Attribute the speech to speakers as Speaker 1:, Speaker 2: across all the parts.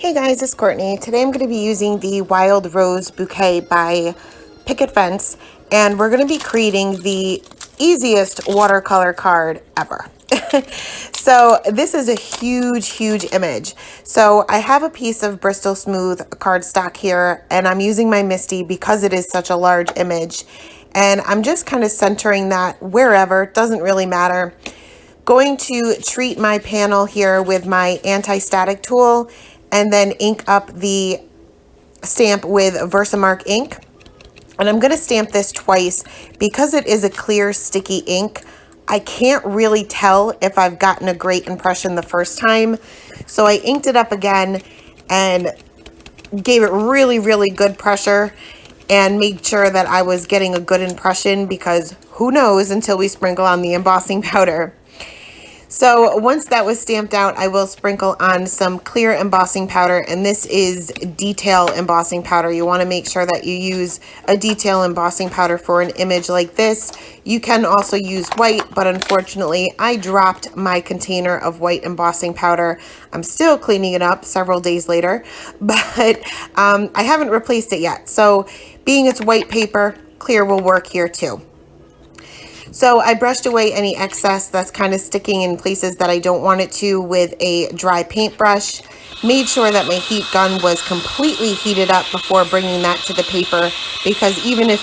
Speaker 1: Hey guys, it's Courtney. Today I'm going to be using the Wild Rose Bouquet by Picket, and we're going to be creating the easiest watercolor card ever. So this is a huge image. So I have a piece of Bristol Smooth cardstock here, and I'm using my Misty because it is such a large image. And I'm just kind of centering that wherever, it doesn't really matter. Going to treat my panel here with my anti-static tool and then ink up the stamp with Versamark ink. And I'm going to stamp this twice because it is a clear sticky ink. I can't really tell if I've gotten a great impression the first time. So I inked it up again and gave it really good pressure and made sure that I was getting a good impression, because who knows until we sprinkle on the embossing powder. So once that was stamped out, I will sprinkle on some clear embossing powder, and this is detail embossing powder. You want to make sure that you use a detail embossing powder for an image like this. You can also use white, but unfortunately I dropped my container of white embossing powder. I'm still cleaning it up several days later, but I haven't replaced it yet. So being it's white paper, clear will work here too. So I brushed away any excess that's kind of sticking in places that I don't want it to with a dry paintbrush. Made sure that my heat gun was completely heated up before bringing that to the paper, because even if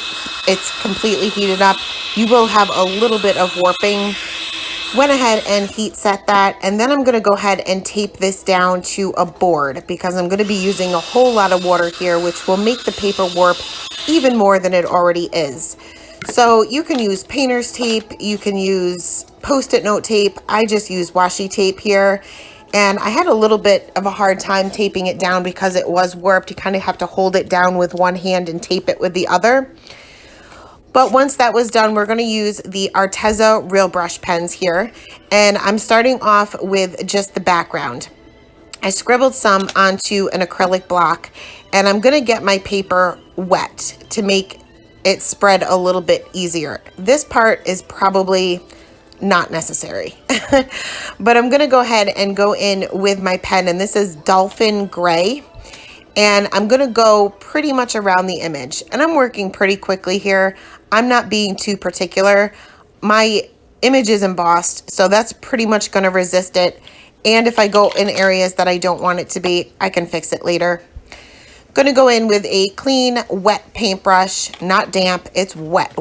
Speaker 1: it's completely heated up, you will have a little bit of warping. Went ahead and heat set that, and then I'm going to go ahead and tape this down to a board because I'm going to be using a whole lot of water here, which will make the paper warp even more than it already is. So you can use painter's tape, you can use post-it note tape. I just use washi tape here, and I had a little bit of a hard time taping it down because it was warped. You kind of have to hold it down with one hand and tape it with the other. But once that was done, we're going to use the ARTEZA Real Brush pens here, and I'm starting off with just the background. I scribbled some onto an acrylic block, and I'm going to get my paper wet to make it spread a little bit easier. This part is probably not necessary, but I'm going to go ahead and go in with my pen, and this is Dolphin Gray, and I'm going to go pretty much around the image, and I'm working pretty quickly here. I'm not being too particular. My image is embossed, so that's pretty much going to resist it, and if I go in areas that I don't want it to be, I can fix it later. Going to go in with a clean, wet paintbrush, not damp, it's wet.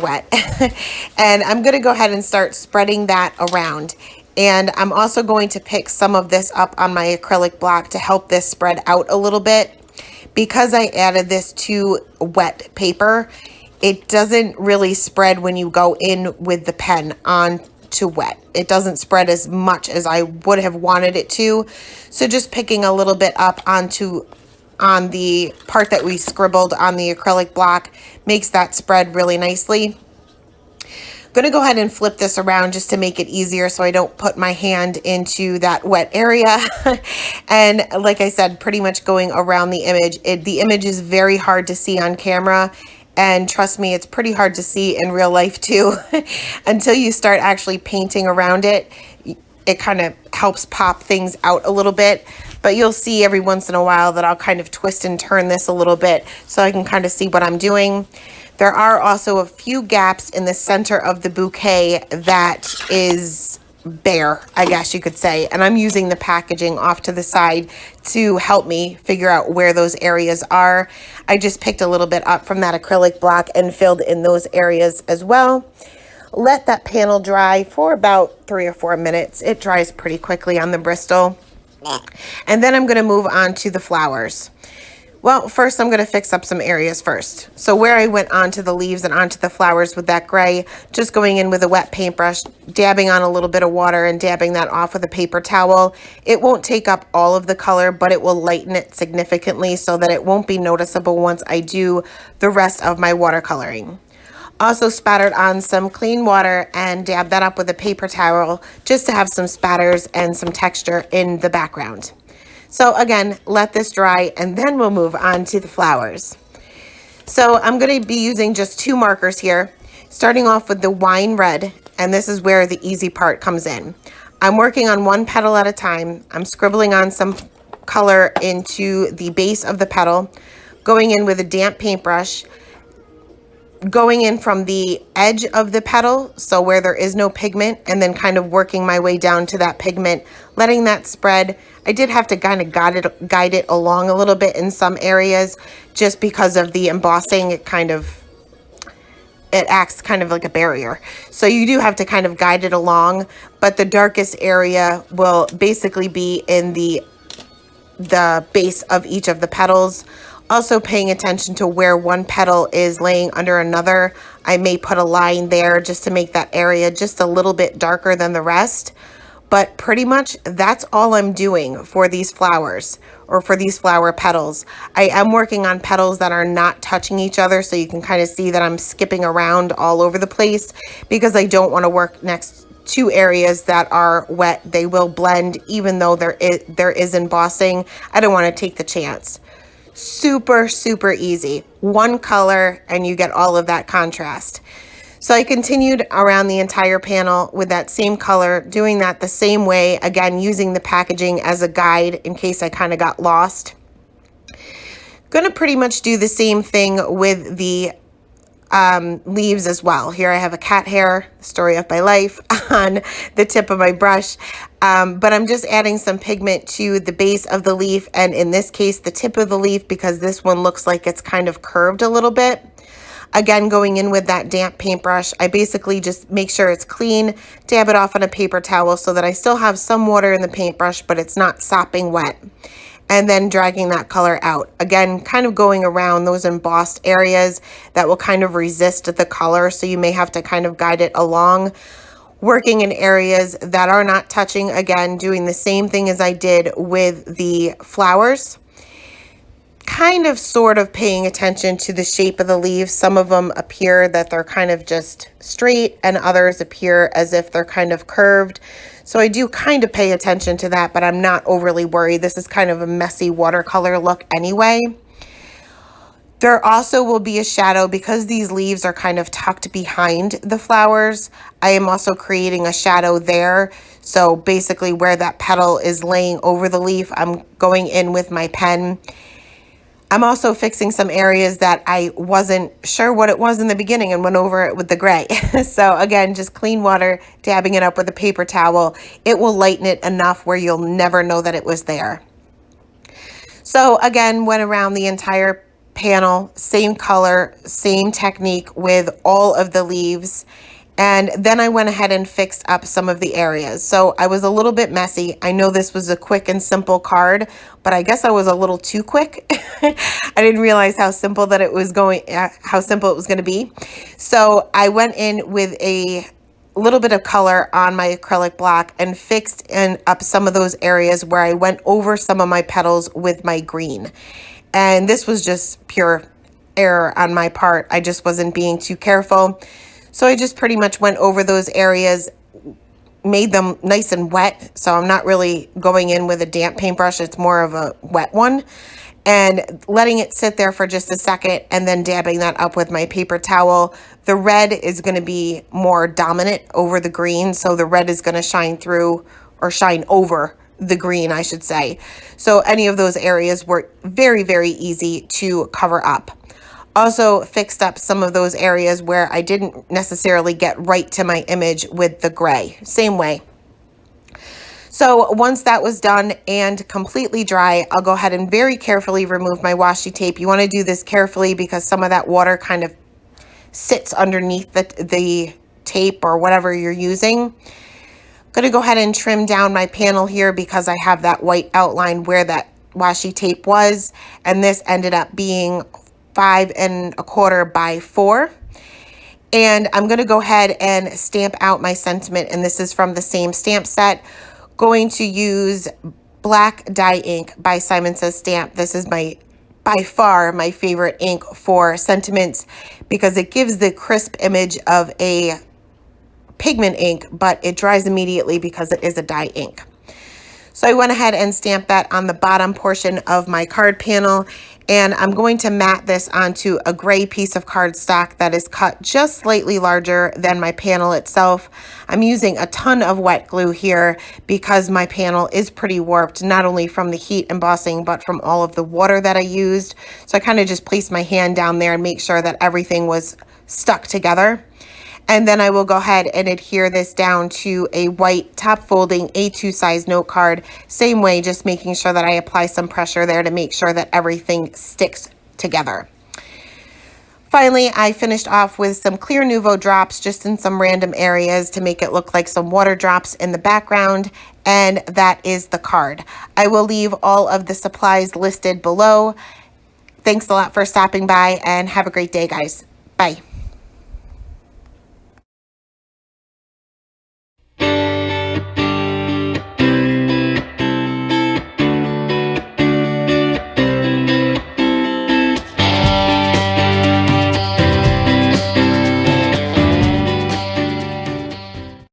Speaker 1: And I'm going to go ahead and start spreading that around. And I'm also going to pick some of this up on my acrylic block to help this spread out a little bit. Because I added this to wet paper, it doesn't really spread when you go in with the pen on to wet. It doesn't spread as much as I would have wanted it to. So just picking a little bit up on the part that we scribbled on the acrylic block makes that spread really nicely. I'm going to go ahead and flip this around just to make it easier so I don't put my hand into that wet area. And like I said, pretty much going around the image. The image is very hard to see on camera, and trust me, it's pretty hard to see in real life too. Until you start actually painting around it, it kind of helps pop things out a little bit. But you'll see every once in a while that I'll kind of twist and turn this a little bit so I can kind of see what I'm doing. There are also a few gaps in the center of the bouquet that is bare, I guess you could say. And I'm using the packaging off to the side to help me figure out where those areas are. I just picked a little bit up from that acrylic block and filled in those areas as well. Let that panel dry for about 3 or 4 minutes. It dries pretty quickly on the Bristol. And then I'm going to move on to the flowers. Well, first I'm going to fix up some areas first. So where I went onto the leaves and onto the flowers with that gray, just going in with a wet paintbrush, dabbing on a little bit of water and dabbing that off with a paper towel. It won't take up all of the color, but it will lighten it significantly so that it won't be noticeable once I do the rest of my watercoloring. Also spattered on some clean water and dab that up with a paper towel just to have some spatters and some texture in the background. So again, let this dry and then we'll move on to the flowers. So I'm going to be using just 2 markers here, starting off with the wine red, and this is where the easy part comes in. I'm working on one petal at a time. I'm scribbling on some color into the base of the petal, going in with a damp paintbrush, going in from the edge of the petal, so where there is no pigment, and then kind of working my way down to that pigment, letting that spread. I did have to kind of guide it along a little bit in some areas just because of the embossing. It acts kind of like a barrier. So you do have to kind of guide it along, but the darkest area will basically be in the base of each of the petals. Also paying attention to where one petal is laying under another. I may put a line there just to make that area just a little bit darker than the rest. But pretty much that's all I'm doing for these flowers, or for these flower petals. I am working on petals that are not touching each other, so you can kind of see that I'm skipping around all over the place because I don't want to work next to areas that are wet. They will blend even though there is embossing. I don't want to take the chance. Super, super easy. One color and you get all of that contrast. So I continued around the entire panel with that same color, doing that the same way, again, using the packaging as a guide in case I kind of got lost. Gonna pretty much do the same thing with the leaves as well. Here I have a cat hair, story of my life, on the tip of my brush. But I'm just adding some pigment to the base of the leaf, and in this case, the tip of the leaf, because this one looks like it's kind of curved a little bit. Again, going in with that damp paintbrush, I basically just make sure it's clean, dab it off on a paper towel so that I still have some water in the paintbrush, but it's not sopping wet. And then dragging that color out. Again, kind of going around those embossed areas that will kind of resist the color, so you may have to kind of guide it along. Working in areas that are not touching, again, doing the same thing as I did with the flowers. Kind of sort of paying attention to the shape of the leaves. Some of them appear that they're kind of just straight, and others appear as if they're kind of curved. So I do kind of pay attention to that, but I'm not overly worried. This is kind of a messy watercolor look anyway. There also will be a shadow because these leaves are kind of tucked behind the flowers. I am also creating a shadow there. So basically where that petal is laying over the leaf, I'm going in with my pen. I'm also fixing some areas that I wasn't sure what it was in the beginning and went over it with the gray. So again, just clean water, dabbing it up with a paper towel. It will lighten it enough where you'll never know that it was there. So again, went around the entire panel, same color, same technique with all of the leaves. And then I went ahead and fixed up some of the areas. So I was a little bit messy. I know this was a quick and simple card, but I guess I was a little too quick. I didn't realize how simple it was going to be. So I went in with a little bit of color on my acrylic block and fixed up some of those areas where I went over some of my petals with my green. And this was just pure error on my part. I just wasn't being too careful. So I just pretty much went over those areas, made them nice and wet. So I'm not really going in with a damp paintbrush. It's more of a wet one. And letting it sit there for just a second and then dabbing that up with my paper towel. The red is going to be more dominant over the green. So the red is going to shine through, or shine over the green, I should say. So any of those areas were very, very easy to cover up. Also fixed up some of those areas where I didn't necessarily get right to my image with the gray. Same way. So once that was done and completely dry, I'll go ahead and very carefully remove my washi tape. You want to do this carefully because some of that water kind of sits underneath the tape or whatever you're using. I'm going to go ahead and trim down my panel here because I have that white outline where that washi tape was. And this ended up being 5 1/4 by 4. And I'm going to go ahead and stamp out my sentiment. And this is from the same stamp set. Going to use black dye ink by Simon Says Stamp. This is by far my favorite ink for sentiments because it gives the crisp image of a pigment ink, but it dries immediately because it is a dye ink. So I went ahead and stamped that on the bottom portion of my card panel, and I'm going to mat this onto a gray piece of cardstock that is cut just slightly larger than my panel itself. I'm using a ton of wet glue here because my panel is pretty warped, not only from the heat embossing, but from all of the water that I used. So I kind of just placed my hand down there and make sure that everything was stuck together. And then I will go ahead and adhere this down to a white top folding A2 size note card. Same way, just making sure that I apply some pressure there to make sure that everything sticks together. Finally, I finished off with some clear Nouveau drops just in some random areas to make it look like some water drops in the background. And that is the card. I will leave all of the supplies listed below. Thanks a lot for stopping by and have a great day, guys. Bye.